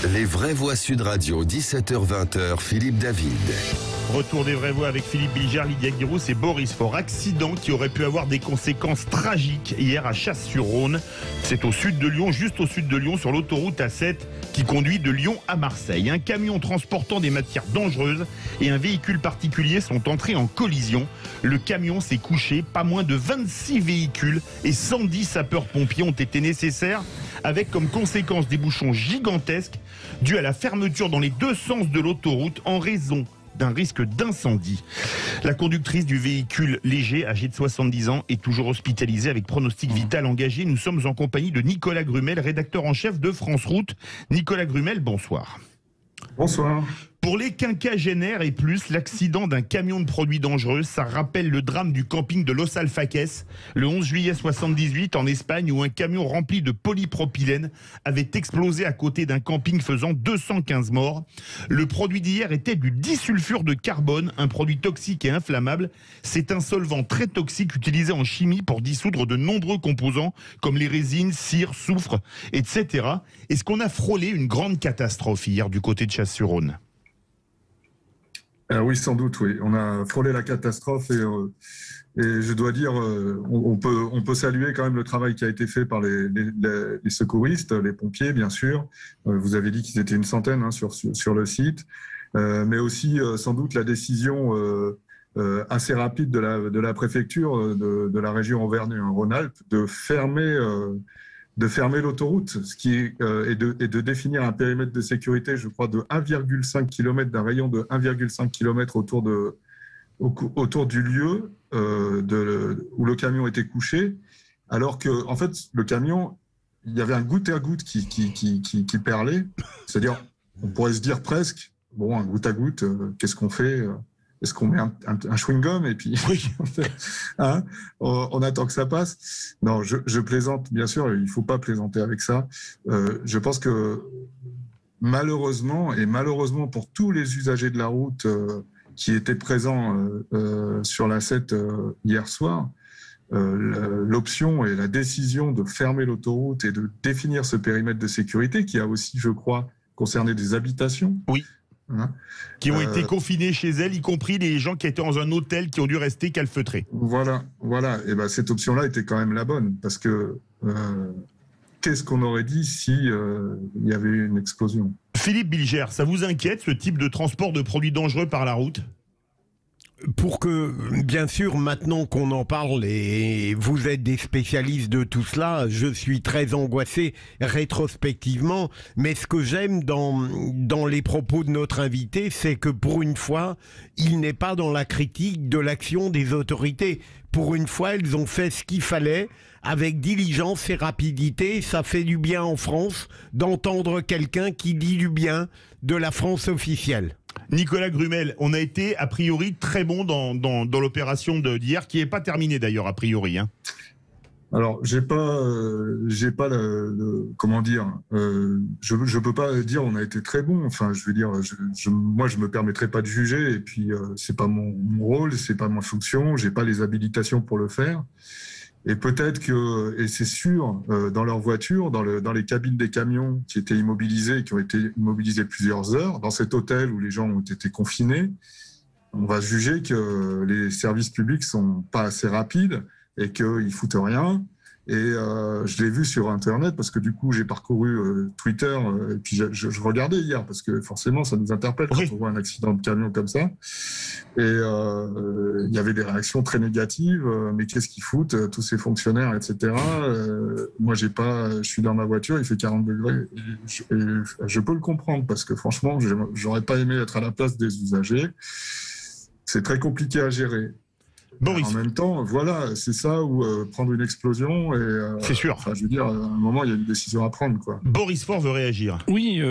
Les vraies voix Sud Radio, 17h-20h, Philippe David. Retour des vraies voix avec Philippe Bilger, Lydia Guirous et Boris Faure. Accident qui aurait pu avoir des conséquences tragiques hier à Chasse-sur-Rhône. C'est au sud de Lyon, juste au sud de Lyon, sur l'autoroute A7 qui conduit de Lyon à Marseille. Un camion transportant des matières dangereuses et un véhicule particulier sont entrés en collision. Le camion s'est couché. Pas moins de 26 véhicules et 110 sapeurs-pompiers ont été nécessaires, avec comme conséquence des bouchons gigantesques dus à la fermeture dans les deux sens de l'autoroute en raison d'un risque d'incendie. La conductrice du véhicule léger, âgée de 70 ans, est toujours hospitalisée avec pronostic vital engagé. Nous sommes en compagnie de Nicolas Grumel, rédacteur en chef de France Route. Nicolas Grumel, bonsoir. Bonsoir. Pour les quinquagénaires et plus, l'accident d'un camion de produits dangereux, ça rappelle le drame du camping de Los Alfaques, le 11 juillet 78 en Espagne, où un camion rempli de polypropylène avait explosé à côté d'un camping faisant 215 morts. Le produit d'hier était du disulfure de carbone, un produit toxique et inflammable. C'est un solvant très toxique utilisé en chimie pour dissoudre de nombreux composants comme les résines, cire, soufre, etc. Est-ce qu'on a frôlé une grande catastrophe hier du côté de Chasse-sur-Rhône ? Oui, sans doute, oui. On a frôlé la catastrophe et je dois dire, on peut saluer quand même le travail qui a été fait par les secouristes, les pompiers, bien sûr. Vous avez dit qu'ils étaient une centaine sur le site, mais aussi sans doute la décision assez rapide de la préfecture de la région Auvergne-Rhône-Alpes de fermer l'autoroute, ce qui est, et de définir un périmètre de sécurité, je crois, de 1,5 km, d'un rayon de 1,5 km autour du lieu où le camion était couché, alors que, en fait, le camion, il y avait un goutte à goutte qui perlait, c'est-à-dire, on pourrait se dire presque, bon, un goutte à goutte, qu'est-ce qu'on fait ? Est-ce qu'on met un chewing-gum et puis oui. on attend que ça passe? Non, je plaisante, bien sûr, il ne faut pas plaisanter avec ça. Je pense que malheureusement pour tous les usagers de la route qui étaient présents sur l'A7 hier soir, l'option et la décision de fermer l'autoroute et de définir ce périmètre de sécurité qui a aussi, je crois, concerné des habitations. Oui. Qui ont été confinés chez elles, y compris les gens qui étaient dans un hôtel qui ont dû rester calfeutrés. Voilà. Et ben cette option-là était quand même la bonne, parce que qu'est-ce qu'on aurait dit si il y avait eu une explosion ? Philippe Bilger, ça vous inquiète ce type de transport de produits dangereux par la route ? Pour que, bien sûr, maintenant qu'on en parle et vous êtes des spécialistes de tout cela, je suis très angoissé rétrospectivement, mais ce que j'aime dans les propos de notre invité, c'est que pour une fois, il n'est pas dans la critique de l'action des autorités. Pour une fois, elles ont fait ce qu'il fallait avec diligence et rapidité. Ça fait du bien en France d'entendre quelqu'un qui dit du bien de la France officielle. Nicolas Grumel, on a été a priori très bon dans l'opération d'hier, qui n'est pas terminée d'ailleurs a priori. Alors, j'ai pas comment dire, je peux pas dire on a été très bon. Enfin, je veux dire, moi, je me permettrai pas de juger. Et puis, c'est pas mon rôle, c'est pas ma fonction. J'ai pas les habilitations pour le faire. Et peut-être que, et c'est sûr, dans leur voiture, dans les cabines des camions qui étaient immobilisés, qui ont été immobilisés plusieurs heures, dans cet hôtel où les gens ont été confinés, on va juger que les services publics sont pas assez rapides et qu'ils foutent rien. Et je l'ai vu sur Internet parce que du coup, j'ai parcouru Twitter et puis je regardais hier parce que forcément, ça nous interpelle quand on voit un accident de camion comme ça. Et il y avait des réactions très négatives. Mais qu'est-ce qu'ils foutent, tous ces fonctionnaires, etc. Moi, je suis dans ma voiture, il fait 40 degrés. Et je peux le comprendre parce que franchement, j'aurais pas aimé être à la place des usagers. C'est très compliqué à gérer. Boris. En même temps, voilà, c'est ça où prendre une explosion et c'est sûr. Enfin, je veux dire, à un moment, il y a une décision à prendre, quoi. Boris Faure veut réagir. Oui,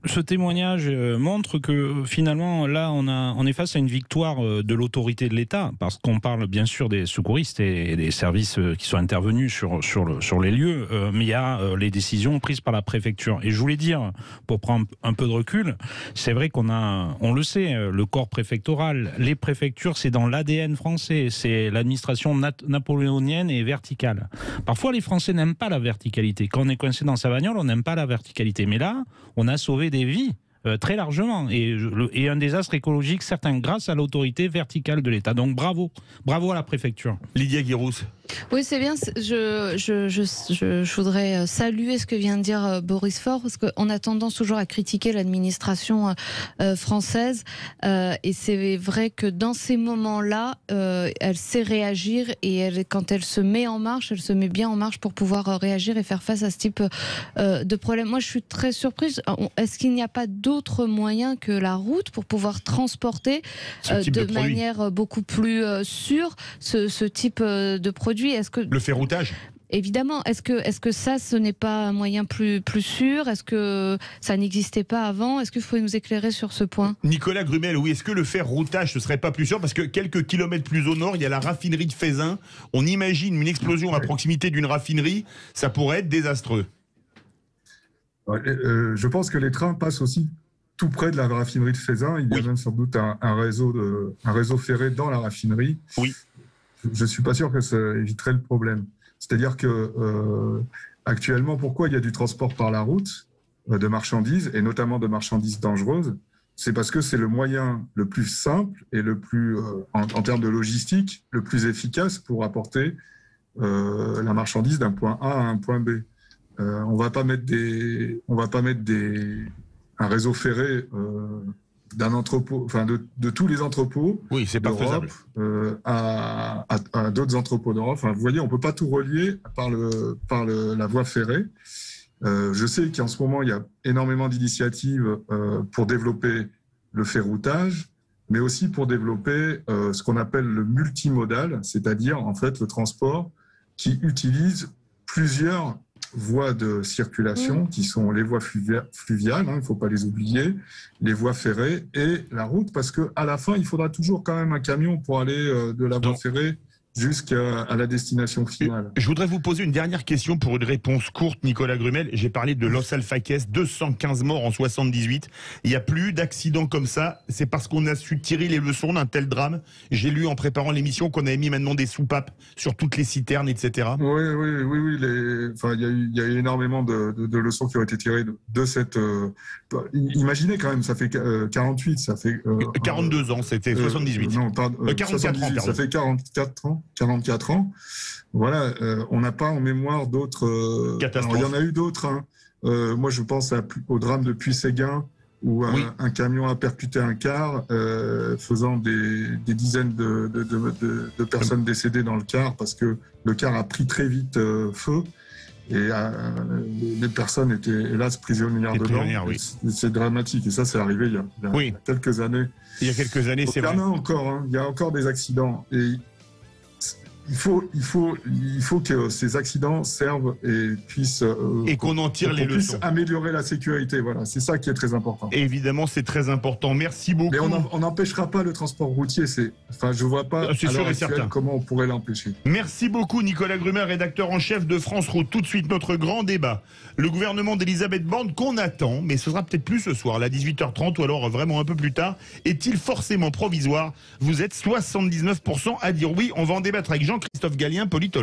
ce témoignage montre que finalement, là, on est face à une victoire de l'autorité de l'État, parce qu'on parle bien sûr des secouristes et des services qui sont intervenus sur les lieux, mais il y a les décisions prises par la préfecture. Et je voulais dire, pour prendre un peu de recul, c'est vrai on le sait, le corps préfectoral, les préfectures, c'est dans l'ADN français, c'est l'administration napoléonienne et verticale. Parfois, les Français n'aiment pas la verticalité. Quand on est coincé dans sa bagnole, on n'aime pas la verticalité. Mais là, on a sauvé des vies très largement. Et un désastre écologique, certain, grâce à l'autorité verticale de l'État. Donc bravo. Bravo à la préfecture. Lydia Guirousse. Oui, c'est bien. Je voudrais saluer ce que vient de dire Boris Faure, parce qu'on a tendance toujours à critiquer l'administration française. Et c'est vrai que dans ces moments-là, elle sait réagir, et quand elle se met en marche, elle se met bien en marche pour pouvoir réagir et faire face à ce type de problème. Moi, je suis très surprise. Est-ce qu'il n'y a pas d'autres moyens que la route pour pouvoir transporter de manière beaucoup plus sûre ce type de produit? Le ferroutage? Évidemment. Est-ce que ça, ce n'est pas un moyen plus sûr? Est-ce que ça n'existait pas avant? Est-ce que vous pouvez nous éclairer sur ce point? Nicolas Grumel, oui. Est-ce que le ferroutage, ce serait pas plus sûr? Parce que quelques kilomètres plus au nord, il y a la raffinerie de Feyzin. On imagine une explosion à proximité d'une raffinerie. Ça pourrait être désastreux. Je pense que les trains passent aussi tout près de la raffinerie de Feyzin. Il y a même sans doute un réseau ferré dans la raffinerie. Oui. Je ne suis pas sûr que ça éviterait le problème. C'est-à-dire que actuellement, pourquoi il y a du transport par la route de marchandises, et notamment de marchandises dangereuses? C'est parce que c'est le moyen le plus simple et le plus, en termes de logistique, le plus efficace pour apporter la marchandise d'un point A à un point B. On va pas mettre un réseau ferré d'un entrepôt, enfin de tous les entrepôts, oui, c'est pas faisable, à d'autres entrepôts d'Europe. Enfin, vous voyez, on peut pas tout relier par la voie ferrée. Je sais qu'en ce moment, il y a énormément d'initiatives pour développer le ferroutage, mais aussi pour développer ce qu'on appelle le multimodal, c'est-à-dire en fait le transport qui utilise plusieurs voies de circulation, qui sont les voies fluviales, il ne faut pas les oublier, les voies ferrées et la route, parce qu'à la fin, il faudra toujours quand même un camion pour aller de la voie ferrée jusqu'à la destination finale. Je voudrais vous poser une dernière question pour une réponse courte, Nicolas Grumel. J'ai parlé de Los Alfaques, 215 morts en 78. Il n'y a plus d'accidents comme ça. C'est parce qu'on a su tirer les leçons d'un tel drame. J'ai lu en préparant l'émission qu'on avait mis maintenant des soupapes sur toutes les citernes, etc. Oui. Il y a eu énormément de leçons qui ont été tirées de cette... imaginez quand même, ça fait 48, ça fait... 42 ans, c'était 78. Non, pardon, 44 ans, pardon. Ça fait 44 ans. Voilà, on n'a pas en mémoire d'autres... catastrophes. Il y en a eu d'autres. Moi, je pense au drame de Puy-Séguin, où un camion a percuté un car, faisant des dizaines de personnes décédées dans le car, parce que le car a pris très vite feu. Et les personnes étaient hélas prisonnières dedans. Oui. C'est dramatique. Et ça, c'est arrivé il y a quelques années. Il y a quelques années, c'est vrai. Il y a encore des accidents. Et il faut que ces accidents servent et puissent... et qu'on en tire les leçons. Améliorer la sécurité. Voilà, c'est ça qui est très important. Et évidemment, c'est très important. Merci beaucoup. Mais on n'empêchera pas le transport routier. Je vois pas comment on pourrait l'empêcher. Merci beaucoup, Nicolas Grumel, rédacteur en chef de France Route. Tout de suite, notre grand débat. Le gouvernement d'Elisabeth Borne qu'on attend, mais ce sera peut-être plus ce soir, à 18h30 ou alors vraiment un peu plus tard, est-il forcément provisoire? Vous êtes 79% à dire oui. On va en débattre avec Jean-Christophe Gallien, politologue.